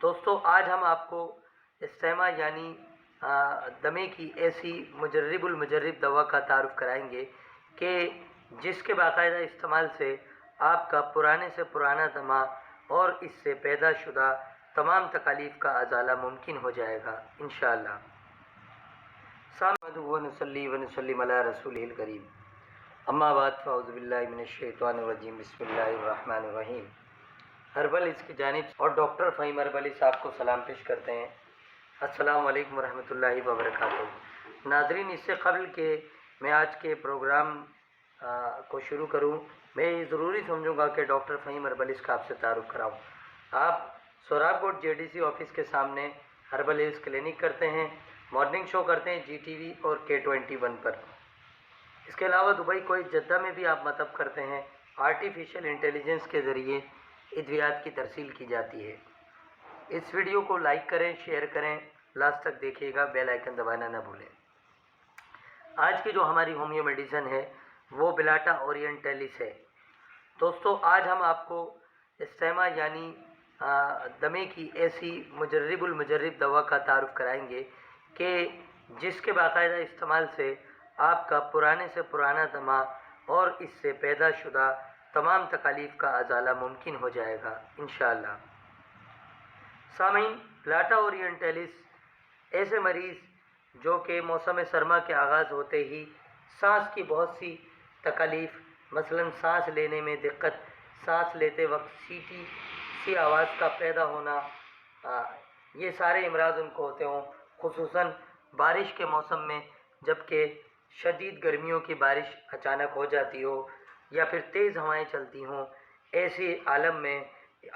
دوستوں آج ہم آپ کو استیما یعنی دمے کی ایسی مجرب المجرب دوا کا تعارف کرائیں گے کہ جس کے باقاعدہ استعمال سے آپ کا پرانے سے پرانا دمہ اور اس سے پیدا شدہ تمام تکالیف کا ازالہ ممکن ہو جائے گا انشاءاللہ۔ سامعین ونصلی ونسلم علی رسولہ الکریم، اما بعد فاعوذ باللہ من الشیطان الرجیم، بسم اللہ الرحمن الرحیم۔ ہربلز کی جانب اور ڈاکٹر فہیم ہربلی صاحب کو سلام پیش کرتے ہیں۔ السلام علیکم ورحمۃ اللہ وبرکاتہ۔ ناظرین، اس سے قبل کہ میں آج کے پروگرام کو شروع کروں، میں یہ ضروری سمجھوں گا کہ ڈاکٹر فہیم ہربلز کا آپ سے تعارف کراؤں۔ آپ سوراب کوٹ جے ڈی سی آفس کے سامنے ہربلز کلینک کرتے ہیں، مارننگ شو کرتے ہیں GTV اور K21 پر۔ اس کے علاوہ دبئی کویت جدہ میں بھی آپ مطب کرتے ہیں۔ آرٹیفیشل انٹیلیجنس کے ذریعے ادویات کی ترسیل کی جاتی ہے۔ اس ویڈیو کو لائک کریں، شیئر کریں، لاسٹ تک دیکھیے گا، بیل آئیکن دبانا نہ بھولیں۔ آج کی جو ہماری ہومیو میڈیسن ہے وہ بلاٹا اورینٹیلس ہے۔ دوستوں آج ہم آپ کو استیما یعنی دمے کی ایسی مجرب المجرب دوا کا تعارف کرائیں گے کہ جس کے باقاعدہ استعمال سے آپ کا پرانے سے پرانا دمہ اور اس سے پیدا شدہ تمام تکالیف کا ازالہ ممکن ہو جائے گا انشاءاللہ۔ سامعین، بلاٹا اورینٹیلس ایسے مریض جو کہ موسم سرما کے آغاز ہوتے ہی سانس کی بہت سی تکالیف، مثلا سانس لینے میں دقت، سانس لیتے وقت سیٹی سی آواز کا پیدا ہونا، یہ سارے امراض ان کو ہوتے ہوں، خصوصاً بارش کے موسم میں جبکہ شدید گرمیوں کی بارش اچانک ہو جاتی ہو یا پھر تیز ہوائیں چلتی ہوں، ایسی عالم میں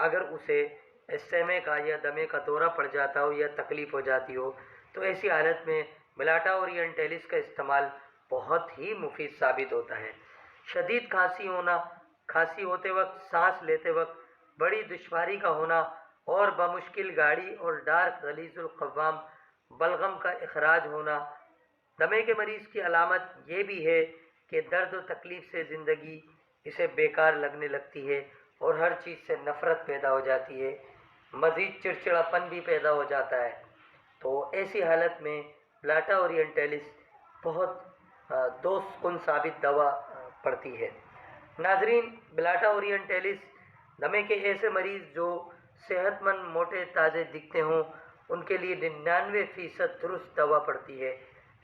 اگر اسے استیمے کا یا دمے کا دورہ پڑ جاتا ہو یا تکلیف ہو جاتی ہو تو ایسی حالت میں بلاٹا اورینٹیلس کا استعمال بہت ہی مفید ثابت ہوتا ہے۔ شدید کھانسی ہونا، کھانسی ہوتے وقت سانس لیتے وقت بڑی دشواری کا ہونا اور بمشکل گاڑی اور ڈارک غلیظ القوام بلغم کا اخراج ہونا۔ دمے کے مریض کی علامت یہ بھی ہے کہ درد و تکلیف سے زندگی اسے بیکار لگنے لگتی ہے اور ہر چیز سے نفرت پیدا ہو جاتی ہے، مزید چڑچڑاپن بھی پیدا ہو جاتا ہے۔ تو ایسی حالت میں بلاٹا اورینٹیلس بہت دوست کن ثابت دوا پڑتی ہے۔ ناظرین، بلاٹا اورینٹیلس دمے کے ایسے مریض جو صحت مند، موٹے، تازے دکھتے ہوں ان کے لیے 99% درست دوا پڑتی ہے۔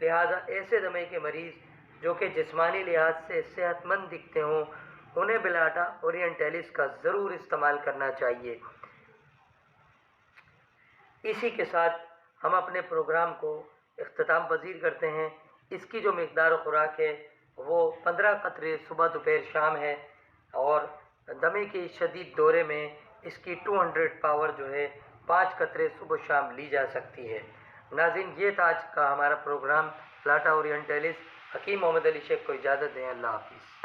لہٰذا ایسے دمے کے مریض جو کہ جسمانی لحاظ سے صحت مند دکھتے ہوں انہیں بلاٹا اورینٹیلس کا ضرور استعمال کرنا چاہیے۔ اسی کے ساتھ ہم اپنے پروگرام کو اختتام پذیر کرتے ہیں۔ اس کی جو مقدار و خوراک ہے وہ 15 قطرے صبح دوپہر شام ہے اور دمے کے شدید دورے میں اس کی 200 پاور جو ہے 5 قطرے صبح شام لی جا سکتی ہے۔ ناظرین، یہ تھا آج کا ہمارا پروگرام بلاٹا اورینٹیلس۔ حکیم محمد علی شیخ کو اجازت دیں، اللہ حافظ۔